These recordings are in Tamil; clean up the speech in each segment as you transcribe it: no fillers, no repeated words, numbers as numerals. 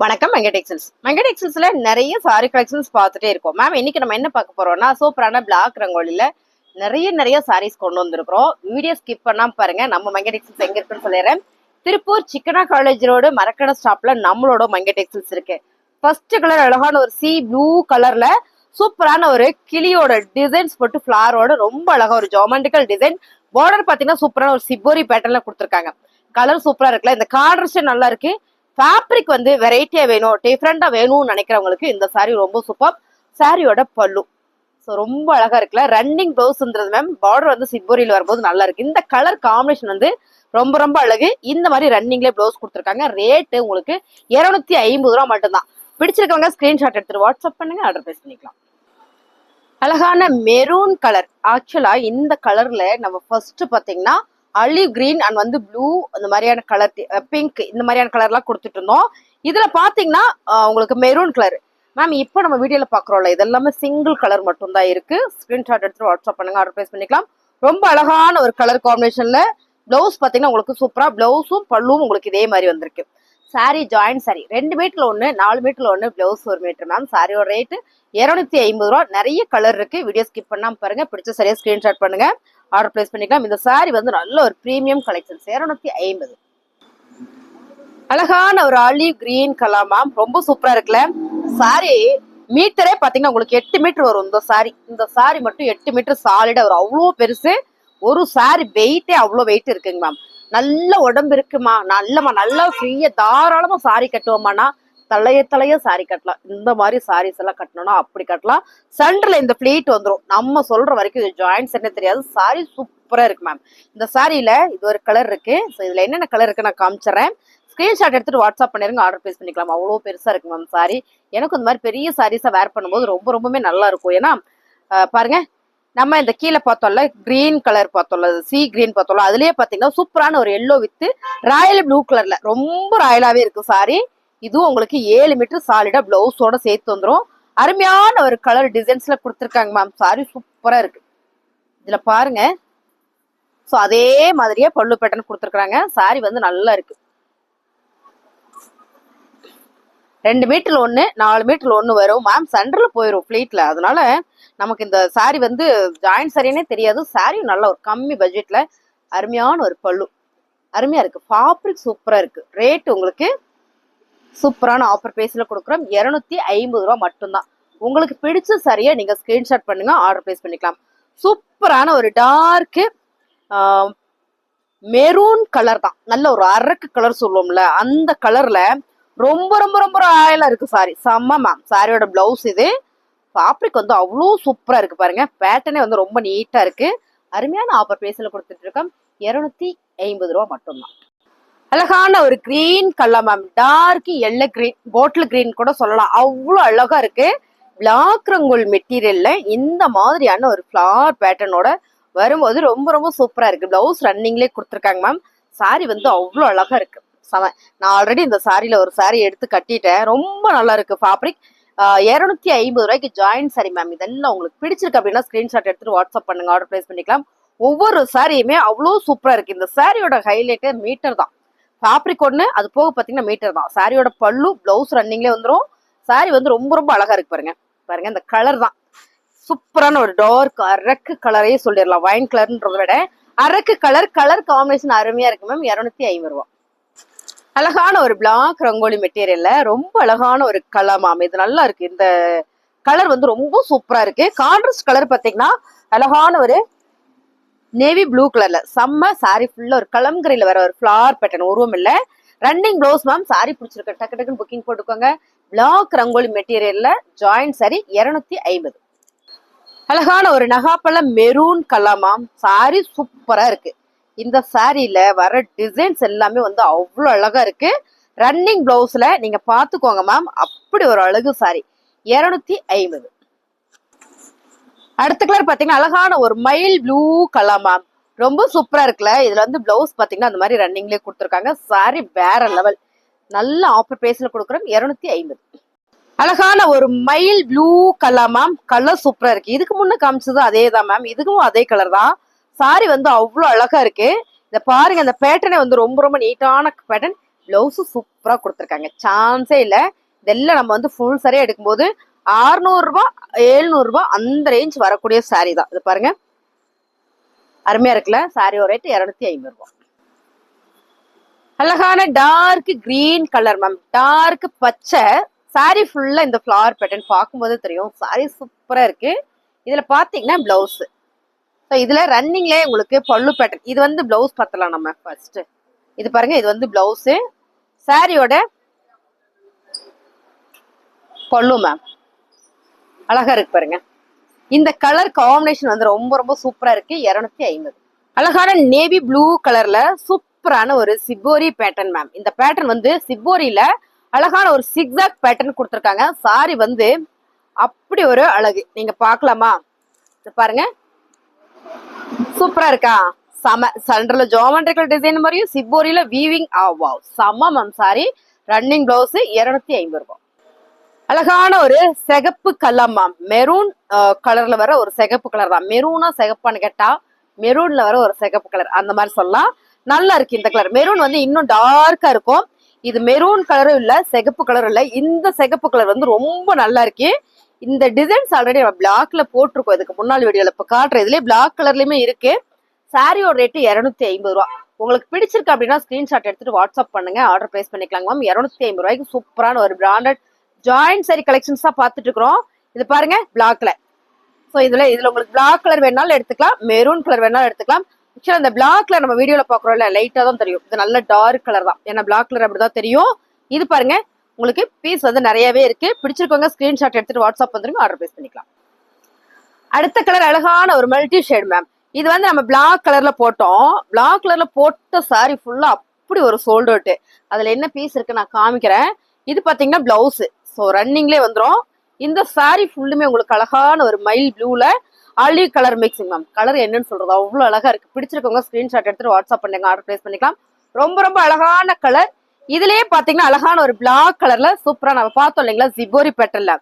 வணக்கம் வெங்கடெக்ஸல்ஸ். வெங்கடெக்ஸல்ஸ்ல நிறைய சாரி கலெக்ஷன்ஸ் பார்த்துட்டே இருக்கோம் மேம். இன்னைக்கு நம்ம என்ன பார்க்க போறோம்னா சூப்பரான பிளாக் ரங்கோலியில நிறைய சாரீஸ் கொண்டு வந்திருக்கிறோம். வீடியோ ஸ்கிப் பண்ணாம பாருங்க. நம்ம வெங்கடெக்ஸல்ஸ் எங்க இருக்குன்னு சொல்லிடுறேன். திருப்பூர் சிக்கனா காலேஜ் ரோடு மரக்கடை ஸ்டாப்ல நம்மளோட வெங்கடெக்ஸல்ஸ் இருக்கு. ஃபர்ஸ்ட் கலர் அழகான ஒரு சி ப்ளூ கலர்ல சூப்பரான ஒரு கிளியோட டிசைன்ஸ் போட்டு ஃபிளாரோட ரொம்ப அழகா ஒரு ஜோமெண்ட்ரிக்கல் டிசைன். பார்டர் பாத்தீங்கன்னா சூப்பரான ஒரு சிப்போரி பேட்டர்ன்ல கொடுத்துருக்காங்க. கலர் சூப்பரா இருக்குல்ல. இந்த கார்டர் நல்லா இருக்கு. ஃபேப்ரிக் வந்து வெரைட்டியா வேணும், டிஃப்ரெண்டா வேணும்னு நினைக்கிறவங்களுக்கு இந்த சாரி ரொம்ப சூப்பர். சாரியோட பல்லு ஸோ ரொம்ப அழகா இருக்குல்ல. Running ப்ளவுஸ்ன்றது ma'am. பார்டர் வந்து சிப்போரியில் வரும்போது நல்லா இருக்கு. இந்த கலர் காம்பினேஷன் வந்து ரொம்ப அழகு. இந்த மாதிரி ரன்னிங்லேயே ப்ளவுஸ் கொடுத்துருக்காங்க. ரேட்டு உங்களுக்கு 250 ரூபா மட்டும்தான். பிடிச்சிருக்கவங்க ஸ்கிரீன்ஷாட் எடுத்துட்டு வாட்ஸ்அப் பண்ணுங்க, ஆர்டர் பிளேஸ் பண்ணிக்கலாம். அழகான மெரூன் கலர். ஆக்சுவலா இந்த கலர்ல நம்ம ஃபர்ஸ்ட் பாத்தீங்கன்னா ஆலிவ் கிரீன் அண்ட் வந்து ப்ளூ அந்த மாதிரியான கலர், பிங்க் இந்த மாதிரியான கலர்லாம் கொடுத்துட்டு இருந்தோம். இதுல பாத்தீங்கன்னா உங்களுக்கு மெரூன் கலர் மேம். இப்போ நம்ம வீடியோல பாக்குறோம்ல, இதெல்லாமே சிங்கிள் கலர் மட்டும் தான் இருக்கு. ஸ்கிரீன்ஷாட் எடுத்து வாட்ஸ்அப் பண்ணுங்க, ஆர்டர் பிளேஸ் பண்ணிக்கலாம். ரொம்ப அழகான ஒரு கலர் காம்பினேஷன்ல பிளவுஸ் பாத்தீங்கன்னா உங்களுக்கு சூப்பரா பிளவுஸும் பல்லுவும் உங்களுக்கு இதே மாதிரி வந்திருக்கு. சாரி ஜாயின் சாரி 2 மீட்டர்ல 1, 4 மீட்டர்ல 1, பிளவுஸ் 1 மீட்டர் மேம். சாரியோட ரேட்டு 250 ரூபா. நிறைய கலர் இருக்கு. வீடியோ ஸ்கிப் பண்ணாம பாருங்க. பிடிச்ச சரியா ஸ்கிரீன்ஷாட் பண்ணுங்க, ஆர்டர் பிளேஸ் பண்ணிக்கலாம். இந்த சாரி வந்து நல்ல ஒரு பிரீமியம் கலெக்ஷன். 250. அழகான ஒரு ஆலிவ் கிரீன் கலர் மேம். ரொம்ப சூப்பரா இருக்குல்ல. சாரி மீட்டரே பாத்தீங்கன்னா உங்களுக்கு 8 மீட்டர் வரும். இந்த சாரி மட்டும் 8 மீட்டர் சாலிடா வரும். அவ்வளோ பெருசு. ஒரு சாரி வெயிட்டே அவ்வளோ வெயிட் இருக்குங்க மேம். நல்ல உடம்பு இருக்குமா, நல்லா ஃப்ரீயா தாராளமா சாரி கட்டுவோமானா தலைய சாரி கட்டலாம். இந்த மாதிரி சாரீஸ் எல்லாம் கட்டணும்னா அப்படி கட்டலாம். சென்டர்ல இந்த பிளேட் வந்துடும். நம்ம சொல்ற வரைக்கும் இது ஜாயின்ஸ் என்ன தெரியாது. சாரி சூப்பரா இருக்கு மேம். இந்த சாரியில இது ஒரு கலர் இருக்கு. ஸோ இதுல என்னென்ன கலர் இருக்கு நான் காமிச்சிடறேன். ஸ்கிரீன்ஷாட் எடுத்துட்டு வாட்ஸ்அப் பண்ணிருங்க, ஆர்டர் பிளேஸ் பண்ணிக்கலாம். அவ்வளோ பெருசா இருக்கு மேம் சாரி. எனக்கு இந்த மாதிரி பெரிய சாரீஸை வேர் பண்ணும்போது ரொம்பவே நல்லா இருக்கும். ஏன்னா பாருங்க, நம்ம இந்த கீழே பார்த்தோம்ல கிரீன் கலர் பார்த்தோம்ல, சி கிரீன் பார்த்தோம்ல, அதுலயே பாத்தீங்கன்னா சூப்பரான ஒரு எல்லோ வித் ராயல் ப்ளூ கலர்ல ரொம்ப ராயலாவே இருக்கு சாரி. இதுவும் உங்களுக்கு 7 மீட்டர் சாலிடா பிளவுஸோட சேர்த்து வந்துடும். அருமையான ஒரு கலர் டிசைன்ஸ்ல கொடுத்துருக்காங்க மேம். சாரி சூப்பரா இருக்கு. இதுல பாருங்க. ஸோ அதே மாதிரியே பல்லு பேட்டர்ன் கொடுத்துருக்காங்க. சாரி வந்து நல்லா இருக்கு. 2 மீட்டர்ல 1, 4 மீட்டர்ல 1 வரும் மேம். சென்டர்ல போயிடும் பிளேட்ல. அதனால நமக்கு இந்த சாரி வந்து ஜாயின் சாரினே தெரியாது. சாரி நல்ல ஒரு கம்மி பட்ஜெட்ல அருமையான ஒரு பல்லு. அருமையா இருக்கு. ஃபேப்ரிக் சூப்பரா இருக்கு. ரேட் உங்களுக்கு சூப்பரான ஆஃபர் பிரைஸ்ல கொடுக்குறோம். 250 ரூபா மட்டும்தான். உங்களுக்கு பிடிச்ச சாரியை நீங்க ஸ்கிரீன்ஷாட் பண்ணுங்க, ஆர்டர் பிளேஸ் பண்ணிக்கலாம். சூப்பரான ஒரு டார்க் மெரூன் கலர் தான். நல்ல ஒரு அரக்கு கலர் சொல்லுவோம்ல, அந்த கலர்ல ரொம்ப ராயலா இருக்கு சாரி. செம்ம மேம். சாரியோட பிளவுஸ் இது. ஃபேப்ரிக் வந்து அவ்வளோ சூப்பரா இருக்கு பாருங்க. பேட்டர்னே வந்து ரொம்ப நீட்டா இருக்கு. அருமையான ஆஃபர் பிரைஸ்ல கொடுத்துட்டு இருக்கோம். 250 ரூபா மட்டும்தான். அழகான ஒரு green colour ma'am. Dark yellow green, bottle green கூட சொல்லலாம். அவ்வளோ அழகா இருக்கு. பிளாக் ரங்கோல் மெட்டீரியல்ல இந்த மாதிரியான ஒரு ஃபிளவர் பேட்டர்னோட வரும்போது ரொம்ப சூப்பரா இருக்கு. பிளவுஸ் ரன்னிங்லேயே கொடுத்துருக்காங்க மேம். சாரி வந்து அவ்வளோ அழகா இருக்கு. நான் ஆல்ரெடி இந்த சாரியில ஒரு சாரி எடுத்து கட்டிட்டேன். ரொம்ப நல்லா இருக்கு ஃபேப்ரிக். 250 ரூபாய்க்கு ஜாயின் சாரி மேம். இதெல்லாம் உங்களுக்கு பிடிச்சிருக்கு அப்படின்னா ஸ்கிரீன்ஷாட் எடுத்துட்டு வாட்ஸ்அப் பண்ணுங்க, ஆர்டர் பிளேஸ் பண்ணிக்கலாம். ஒவ்வொரு சாரியுமே அவ்வளோ சூப்பரா இருக்கு. இந்த சாரியோட ஹைலைட்டே மீட்டர் தான். ஃபேப்ரிக் ஒன்று, அது போக பார்த்தீங்கன்னா மீட்டர் தான். சாரியோட பல்லு பிளவுஸ் ரன்னிங்லேயே வந்துடும். சாரி வந்து ரொம்ப அழகா இருக்கு பாருங்க. இந்த கலர் தான் சூப்பரான ஒரு டார்க் அரக்கு கலரையே சொல்லிடலாம். வைன் கலர்ன்றதை விட அரக்கு கலர் காம்பினேஷன் அருமையா இருக்கு மேம். 250 ரூபா. அழகான ஒரு பிளாக் ரங்கோலி மெட்டீரியல்ல ரொம்ப அழகான ஒரு கலர் மேம். இது நல்லா இருக்கு. இந்த கலர் வந்து ரொம்ப சூப்பரா இருக்கு. கான்ட்ராஸ்ட் கலர் பாத்தீங்கன்னா அழகான ஒரு நேவி ப்ளூ கலர்ல செம்ம. சாரி ஃபுல்லா ஒரு கலம்கரையில வர ஒரு ஃபிளவர் பேட்டர்ன், உருவம் இல்ல. Running blouse ma'am. சாரி பிடிச்சிருக்கு டக்குன்னு புக்கிங் போட்டுக்கோங்க. பிளாக் ரங்கோலி மெட்டீரியல்ல ஜாயின் சாரி 250. அழகான ஒரு நகாப்பழ மெரூன் கலர் மேம். சாரி சூப்பரா இருக்கு. இந்த சாரியில வர டிசைன்ஸ் எல்லாமே வந்து அவ்வளோ அழகா இருக்கு. ரன்னிங் பிளவுஸ்ல நீங்க பாத்துக்கோங்க மேம். அப்படி ஒரு அழகு சாரி. 250. அடுத்த கலர் பாத்தீங்கன்னா அழகான ஒரு மயில் ப்ளூ கலர் மேம். ரொம்ப சூப்பரா இருக்குல்ல. இதுல வந்து பிளவுஸ் பாத்தீங்கன்னா அந்த மாதிரி ரன்னிங்லேயே கொடுத்துருக்காங்க. சாரி வேற லெவல். நல்ல ஆஃபர் பிரைஸ்ல கொடுக்குறோம். 250. அழகான ஒரு மயில் ப்ளூ கலர் மேம். கலர் சூப்பரா இருக்கு. இதுக்கு முன்ன காமிச்சது அதே தான் மேம். இதுக்கும் அதே கலர் தான். சாரி வந்து அவ்வளோ அழகா இருக்கு. இத பாருங்க. அந்த பேட்டர்னே வந்து ரொம்ப நீட்டான பேட்டர்ன். பிளவுஸ் சூப்பரா கொடுத்துருக்காங்க, சான்ஸே இல்ல. இதெல்லாம் நம்ம வந்து ஃபுல் சாரியா எடுக்கும்போது 600 ரூபாய் 700 ரூபாய் அந்த ரேஞ்ச் வரக்கூடிய சாரி தான். இது பாருங்க, அருமையா இருக்குல்ல. சாரியோட ரேட் 250 ரூபாய். அழகான dark green colour ma'am, dark பச்சை. சாரி ஃபுல்லா இந்த ஃபிளவர் பேட்டர்ன் பார்க்கும்போது தெரியும், சாரி சூப்பரா இருக்கு. இதுல பாத்தீங்கன்னா பிளவுஸ், இதுல ரன்னிங்ல உங்களுக்கு பல்லு பேட்டர்ன். இது வந்து பிளவுஸ் பார்த்தலாம் நம்ம ஃபர்ஸ்ட். இது பாருங்க, இது வந்து பிளவுஸ். சாரியோட பல்லு மேம் அழகா இருக்கு பாருங்க. இந்த கலர் காம்பினேஷன் வந்து ரொம்ப ரொம்ப சூப்பரா இருக்கு. 250. அழகான நேவி ப்ளூ கலர்ல சூப்பரான ஒரு சிப்போரி பேட்டர்ன் மேம். இந்த பேட்டர்ன் வந்து சிப்போரியில அழகான ஒரு சிக்ஸாக் பேட்டர்ன் கொடுத்துருக்காங்க. சாரி வந்து அப்படி ஒரு அழகு, நீங்க பாக்கலாமா? பாருங்க, சூப்பரா இருக்கா? சம சென்டர்ல ஜியோமெட்ரிக்கல் டிசைன் மாதிரியும் சிப்போரியில வீவிங். வாவ், சம மேம். சாரி ரன்னிங் பிளவுஸ் 250 ரூபாய். அழகான ஒரு சிகப்பு கலர் மேம், மெரூன் கலர்ல வர ஒரு சிகப்பு கலர் தான். மெரூனா சிகப்பான்னு கேட்டா மெரூன்ல வர ஒரு சிகப்பு கலர், அந்த மாதிரி சொல்லலாம். நல்லா இருக்கு இந்த கலர். மெரூன் வந்து இன்னும் டார்க்கா இருக்கும். இது மெரூன் கலரும் இல்ல, சிகப்பு கலரும் இல்ல. இந்த சிகப்பு கலர் வந்து ரொம்ப நல்லா இருக்கு. இந்த டிசைன்ஸ் ஆல்ரெடி நம்ம பிளாக்ல போட்டிருக்கோம் இதுக்கு முன்னாள் வீடியோல. இப்ப காட்டுற இதுலயே பிளாக் கலர்லயுமே இருக்கு. சாரியோட ரேட்டு 250 ரூபாய். உங்களுக்கு பிடிச்சிருக்கு அப்படின்னா ஸ்கிரீன்ஷாட் எடுத்துட்டு வாட்ஸ்அப் பண்ணுங்க, ஆர்டர் பிளேஸ் பண்ணிக்கலாங்க மேம். 250 ரூபாய்க்கு சூப்பரான ஒரு பிராண்டட் ஜாயிண்ட் சாரி கலெக்ஷன்ஸ் தான் பார்த்துட்டு இருக்கிறோம். இது பாருங்க பிளாக்ல. ஸோ இதுல உங்களுக்கு பிளாக் கலர் வேணாலும் எடுத்துக்கலாம், மெரூன் கலர் வேணாலும் எடுத்துக்கலாம். ஆக்சுவலா இந்த பிளாக் கலர் நம்ம வீடியோல பாக்குறோம்ல, லைட்டா தான் தெரியும். இது நல்ல டார்க் கலர் தான், ஏன்னா பிளாக் கலர் அப்படிதான் தெரியும். இது பாருங்க, உங்களுக்கு பீஸ் வந்து நிறையவே இருக்கு. பிடிச்சிருக்கவங்க ஸ்கிரீன்ஷாட் எடுத்துட்டு வாட்ஸ்அப் வந்துருங்க, ஆர்டர் பிளேஸ் பண்ணிக்கலாம். அடுத்த கலர் அழகான ஒரு மல்டி ஷேட் மேம். இது வந்து நம்ம பிளாக் கலர்ல போட்டோம். பிளாக் கலர்ல போட்ட சாரி ஃபுல்லா அப்படி ஒரு சோல்ட் அவுட். அதுல என்ன பீஸ் இருக்கு நான் காமிக்கிறேன். இது பாத்தீங்கன்னா பிளவுஸ். ஸோ ரன்னிங்லேயே வந்துடும். இந்த சாரி ஃபுல்லுமே உங்களுக்கு அழகான ஒரு மைல் ப்ளூல olive colour mixing ma'am. Colour என்னன்னு சொல்றது, அவ்வளவு அழகா இருக்கு. பிடிச்சிருக்கவங்க ஸ்கிரீன்ஷாட் எடுத்துட்டு வாட்ஸ்அப் பண்ணுங்க, ஆர்டர் பிளேஸ் பண்ணிக்கலாம். ரொம்ப ரொம்ப அழகான கலர். இதுலயே பாத்தீங்கன்னா அழகான ஒரு பிளாக் கலர்ல சூப்பரா நம்ம பார்த்தோம் இல்லைங்களா, ஜிபோரி பேட்டர்ல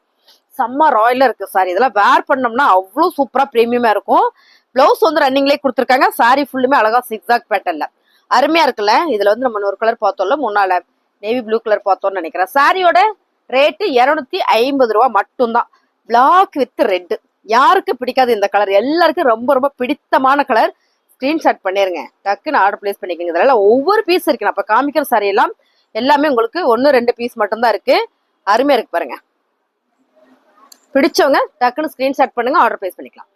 செம்ம ராயலா இருக்கு சாரி. இதெல்லாம் வேர் பண்ணோம்னா அவ்வளவு சூப்பரா பிரீமியமா இருக்கும். பிளவுஸ் வந்து ரன்னிங்லேயே கொடுத்துருக்காங்க. சாரி ஃபுல்லுமே அழகா சிக்ஸாக் பேட்டர்ல அருமையா இருக்குல்ல. இதுல வந்து நம்ம ஒரு கலர் பார்த்தோம்ல முன்னால, நேவி ப்ளூ கலர் பார்த்தோம்னு நினைக்கிறேன். சாரியோட ரேட்டு 250 ரூபாய் மட்டும்தான். Black with red. யாருக்கு பிடிக்காது இந்த கலர்? எல்லாருக்கும் ரொம்ப ரொம்ப பிடித்தமான கலர். ஸ்கிரீன்ஷாட் பண்ணிருங்க, டக்குன்னு ஆர்டர் பிளேஸ் பண்ணிக்கோங்க. இதெல்லாம் ஒவ்வொரு பீஸ் இருக்கு. நான் இப்ப காமிக்கிற சாரி எல்லாம் எல்லாமே உங்களுக்கு 1-2 பீஸ் மட்டும்தான் இருக்கு. அருமையா இருக்கு பாருங்க. பிடிச்சவங்க டக்குன்னு ஸ்கிரீன்ஷாட் பண்ணுங்க, ஆர்டர் பிளேஸ் பண்ணிக்கலாம்.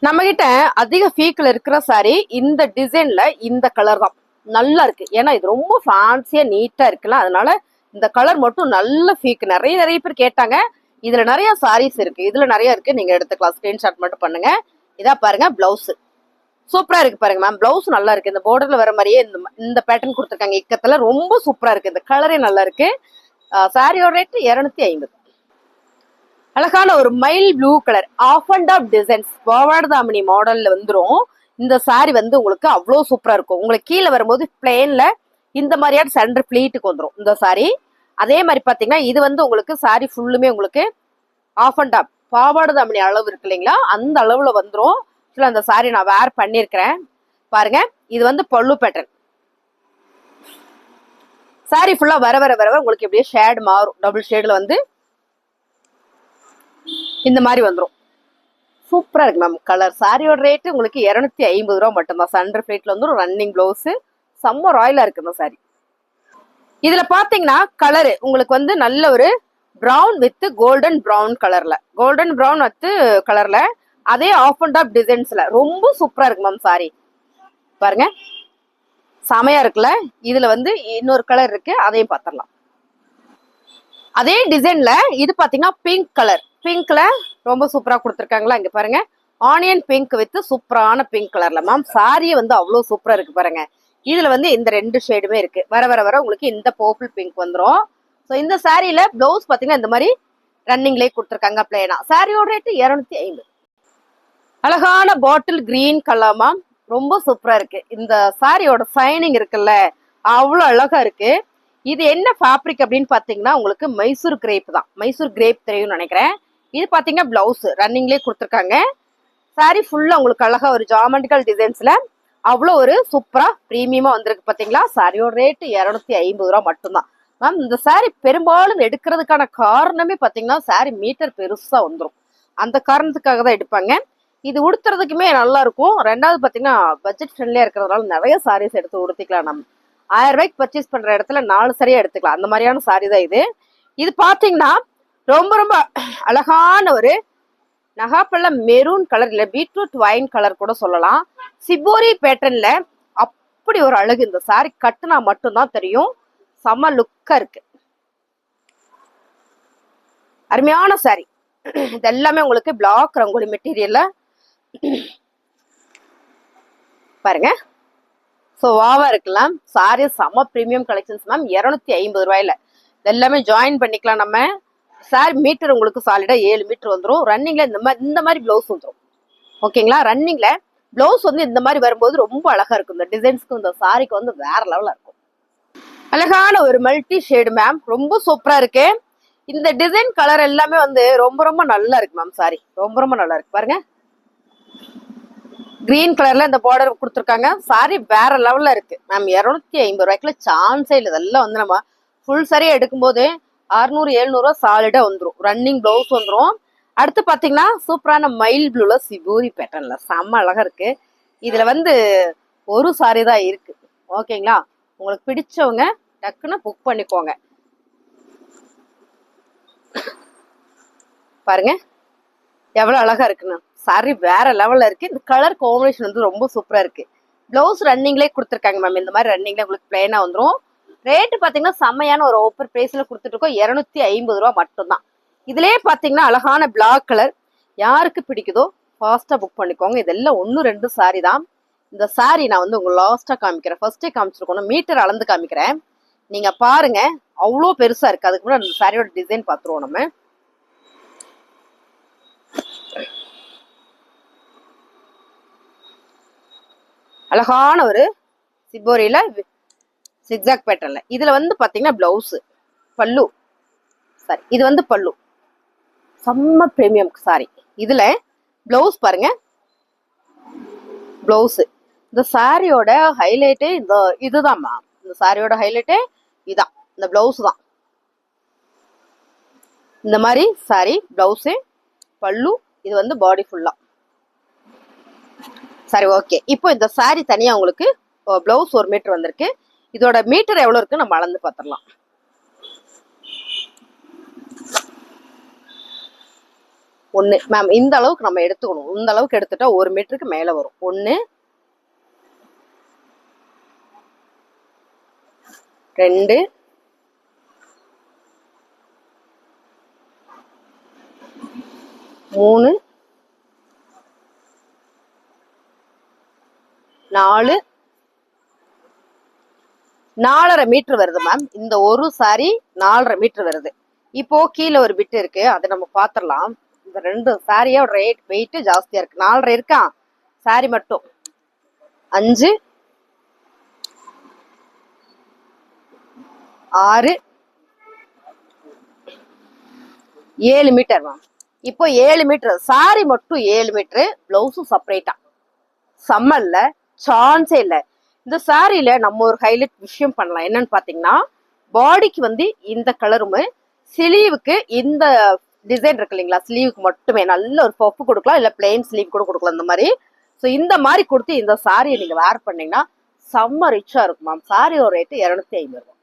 நம்ம கிட்ட அதிக ஃபீக்ல இருக்கிற சாரி இந்த டிசைன்ல இந்த கலர் தான். நல்லா இருக்கு, ஏன்னா இது ரொம்ப ஃபேன்சியா நீட்டா இருக்குல்ல, அதனால இந்த கலர் மட்டும் நல்ல ஃபீக். நிறைய பேர் கேட்டாங்க. இதுல நிறைய சாரீஸ் இருக்கு, இதுல நிறைய இருக்கு, நீங்க எடுத்துக்கலாம். ஸ்கிரீன்ஷாட் மட்டும் பண்ணுங்க. இதா பாருங்க பிளவுஸ், சூப்பரா இருக்கு பாருங்க மேம். பிளவுஸ் நல்லா இருக்கு. இந்த பார்டர்ல வர மாதிரியே இந்த பேட்டர்ன் கொடுத்துருக்காங்க. இக்கத்துல ரொம்ப சூப்பரா இருக்கு. இந்த கலரே நல்லா இருக்கு. சாரியோட ரேட் 250. அழகான ஒரு mild blue colour half and half designs பாவாடதாமணி மாடல்ல வந்துரும். இந்த சாரி வந்து உங்களுக்கு அவ்வளவு சூப்பரா இருக்கும். உங்களுக்கு கீழே வரும்போது பிளேன்ல இந்த மாதிரியான சென்டர் பிளீட்டுக்கு வந்துடும் இந்த சாரி. அதே மாதிரி பாத்தீங்கன்னா இது வந்து உங்களுக்கு சாரி ஃபுல்லுமே உங்களுக்கு ஆஃப் அண்ட் ஆஃப் பாவாடதாமணி அளவு இருக்கு இல்லைங்களா, அந்த அளவுல வந்துடும். அந்த சாரி நான் வேர் பண்ணிருக்கிறேன் பாருங்க. இது வந்து பல்லு பேட்டர்ன். சாரி ஃபுல்லா வர வர வர உங்களுக்கு எப்படியே ஷேட் மாறும். டபுள் ஷேட்ல வந்து இந்த மாதிரி வந்துடும். சூப்பரா இருக்கு மேம் கலர். சாரியோட ரேட்டு உங்களுக்கு 250 ரூபா மட்டும்தான். சென்டர் பிளேட்ல வந்து ரன்னிங் பிளவுஸ் செம்ம ராயலா இருக்கு இந்த சாரி. இதுல பாத்தீங்கன்னா கலரு உங்களுக்கு வந்து நல்ல ஒரு பிரவுன் வித் கோல்டன் பிரவுன் கலர்ல, கோல்டன் பிரவுன் வித் கலர்ல, அதே ஆஃப் அண்ட் ஆஃப் டிசைன்ஸ்ல ரொம்ப சூப்பரா இருக்கு மேம் சாரி. பாருங்க செமையா இருக்குல்ல. இதுல வந்து இன்னொரு கலர் இருக்கு, அதையும் பாத்திரலாம். அதே டிசைன்ல இது பாத்தீங்கன்னா பிங்க் கலர். பிங்க்ல ரொம்ப சூப்பரா கொடுத்துருக்காங்களா, இங்க பாருங்க ஆனியன் பிங்க் வித் சூப்பரான பிங்க் கலர்ல மேம். சாரியே வந்து அவ்வளவு சூப்பரா இருக்கு பாருங்க. இதுல வந்து இந்த 2 ஷேடுமே இருக்கு. வர வர வர உங்களுக்கு இந்த பர்பிள் பிங்க் வந்துடும். ஸோ இந்த சாரியில பிளவுஸ் பாத்தீங்கன்னா இந்த மாதிரி ரன்னிங்லேயே கொடுத்துருக்காங்க பிளேனா. சாரியோட ரேட்டு 250. அழகான பாட்டில் கிரீன் கலர் மேம், ரொம்ப சூப்பரா இருக்கு. இந்த சாரியோட சைனிங் இருக்குல்ல அவ்வளவு அழகா இருக்கு. இது என்ன ஃபேப்ரிக் அப்படின்னு பாத்தீங்கன்னா உங்களுக்கு மைசூர் கிரேப் தான். மைசூர் கிரேப் தெரியும்னு நினைக்கிறேன். இது பாத்தீங்கன்னா பிளவுஸ் ரன்னிங்லேயே கொடுத்துருக்காங்க. சாரி ஃபுல்லா உங்களுக்கு அழகா ஒரு ஜாமெட்ரிக்கல் டிசைன்ஸ்ல அவ்வளோ ஒரு சூப்பரா பிரீமியமா வந்திருக்கு பாத்தீங்களா. சாரியோட ரேட்டு 250 ரூபா மட்டும்தான். மேம் இந்த சாரி பெரும்பாலும் எடுக்கிறதுக்கான காரணமே பாத்தீங்கன்னா சாரி மீட்டர் பெருசா வந்துடும். அந்த காரணத்துக்காக தான் எடுப்பாங்க. இது உடுத்துறதுக்குமே நல்லா இருக்கும். ரெண்டாவது பாத்தீங்கன்னா பட்ஜெட் ஃப்ரெண்ட்லியா இருக்கிறதுனால நிறைய சாரீஸ் எடுத்து உடுத்திக்கலாம். நம்ம 1000 ரூபாய்க்கு பர்ச்சேஸ் பண்ற இடத்துல 4 சரியா எடுத்துக்கலாம். அந்த மாதிரியான சாரி தான் இது. இது பாத்தீங்கன்னா ரொம்ப ரொம்ப அழகான ஒரு நகாப்பழ மெரூன் கலர், இல்ல பீட்ரூட் வைன் கலர் கூட சொல்லலாம். சிபோரி பேட்டர்ன்ல அப்படி ஒரு அழகு. இந்த சாரி கட்டுனா மட்டும்தான் தெரியும். செம லுக்கா இருக்கு. அருமையான சாரி. இது எல்லாமே உங்களுக்கு பிளாக் ரங்கோலி மெட்டீரியல்ல பாருங்க. ஸோ வாவா இருக்கலாம். சாரி செம ப்ரீமியம் கலெக்ஷன்ஸ் மேம். 250 ரூபாயில எல்லாமே ஜாயின் பண்ணிக்கலாம். நம்ம சாரி மீட்டர் உங்களுக்கு சாலிடா 7 மீட்டர் வந்துடும். ரன்னிங்ல இந்த மாதிரி பிளவுஸ் வந்துடும். ஓகேங்களா. ரன்னிங்ல பிளவுஸ் வந்து இந்த மாதிரி வரும்போது ரொம்ப அழகா இருக்கும். இந்த டிசைன்ஸ்க்கு இந்த சாரிக்கு வந்து வேற லெவலா இருக்கும். அழகான ஒரு மல்டி ஷேடு மேம். ரொம்ப சூப்பரா இருக்கு. இந்த டிசைன் கலர் எல்லாமே வந்து ரொம்ப ரொம்ப நல்லா இருக்கு மேம். சாரி ரொம்ப ரொம்ப நல்லா இருக்கு பாருங்க. கிரீன் கலர்ல இந்த பார்டர் கொடுத்துருக்காங்க. சாரி வேற லெவல்ல இருக்கு மேம். 250 ரூபாய்க்குள்ள சான்ஸே இல்லை. இதெல்லாம் வந்து நம்ம ஃபுல் சாரியா எடுக்கும்போது 600 700 ரூபா சாலிடா வந்துடும். ரன்னிங் பிளவுஸ் வந்துடும். அடுத்து பாத்தீங்கன்னா சூப்பரான மைல் ப்ளூல சிபோரி பேட்டர்ன்ல செம்ம அழகா இருக்கு. இதுல வந்து ஒரு சாரி தான் இருக்கு. ஓகேங்களா. உங்களுக்கு பிடிச்சவங்க டக்குன்னு புக் பண்ணிக்கோங்க. பாருங்க எவ்வளவு அழகா இருக்குன்னு. சாரி வேற லெவல்ல இருக்கு. இந்த கலர் காம்பினேஷன் வந்து ரொம்ப சூப்பரா இருக்கு. பிளவுஸ் ரன்னிங்லேயே கொடுத்துருக்காங்க மேம். இந்த மாதிரி ரன்னிங்ல உங்களுக்கு பிளைனா வந்துடும். ரேட்டு பாத்தீங்கன்னா செம்மையான ஒரு ஆஃபர் பிரைஸ்ல கொடுத்துட்டு இருக்கோம். 250 ரூபா மட்டும்தான். இதுலயே பாத்தீங்கன்னா அழகான பிளாக் கலர். யாருக்கு பிடிக்குதோ ஃபாஸ்டா புக் பண்ணிக்கோங்க. இதெல்லாம் 1 2 சாரி தான். இந்த சாரி நான் வந்து உங்களுக்கு லாஸ்டா காமிக்கிறேன். ஃபர்ஸ்டே காமிச்சிருக்கணும். மீட்டர் அளந்து காமிக்கிறேன். நீங்க பாருங்க அவ்வளோ பெருசா இருக்கு. அதுக்கு முன்னாடி அந்த சாரியோட டிசைன் பார்த்துருவோம் நம்ம. அழகான ஒரு சிபோரியில சிக்ஸாக் பேட்டர்ன்ல. இதுல வந்து பாத்தீங்கன்னா பிளவுஸ் பல்லு. சாரி இது வந்து பல்லு. செம்ம பிரீமியம் சாரி. இதுல பிளவுஸ் பாருங்க. பிளவுஸ் இந்த சாரியோட ஹைலைட்டே இந்த இதுதான் மேம். இந்த சாரியோட ஹைலைட்டே இதான். இந்த பிளவுஸ் தான். இந்த மாதிரி சாரி பிளவுஸ் பல்லு. இது வந்து பாடி ஃபுல்லா. சரி ஓகே. இப்போ இந்த சாரி தனியா உங்களுக்கு பிளவுஸ் 1 மீட்டர் வந்திருக்கு. இதோட மீட்டர் எவ்வளவு இருக்கு நம்ம அளந்து பார்த்துடலாம். ஒண்ணு மேம். இந்த அளவுக்கு நம்ம எடுத்துக்கணும். இந்த அளவுக்கு எடுத்துட்டா 1 மீட்டருக்கு மேல வரும். 1 2 3 4 4.5 மீட்டர் வருது மேம். இந்த ஒரு சாரி 4.5 மீட்டர் வருது. இப்போ கீழே ஒரு பிட் இருக்கு. அதை நம்ம பாத்திரலாம். இந்த 2 சாரியோட ரேட் வெயிட் ஜாஸ்தியா இருக்கு. 4.5 இருக்கா சாரி மட்டும். 5 6 7 மீட்டர் மேம். இப்போ 7 மீட்டர் சாரி மட்டும் 7 மீட்டர். பிளவுஸும் செப்பரேட்டா. சம்மல்ல சான்ஸே இல்லை. இந்த சாரியில நம்ம ஒரு ஹைலைட் விஷயம் பண்ணலாம். என்னன்னு பாத்தீங்கன்னா பாடிக்கு வந்து இந்த கலரும், ஸ்லீவுக்கு இந்த டிசைன் இருக்கு இல்லைங்களா, ஸ்லீவுக்கு மட்டுமே நல்ல ஒரு பஃப் கொடுக்கலாம். இல்ல பிளெயின் ஸ்லீவ் கூட கொடுக்கலாம். இந்த மாதிரி ஸோ இந்த மாதிரி கொடுத்து இந்த சாரியை நீங்க வேர் பண்ணீங்கன்னா செம்ம ரிச்சா இருக்கும் மேம். சாரியோட ரேட்டு 250 ரூபாய்.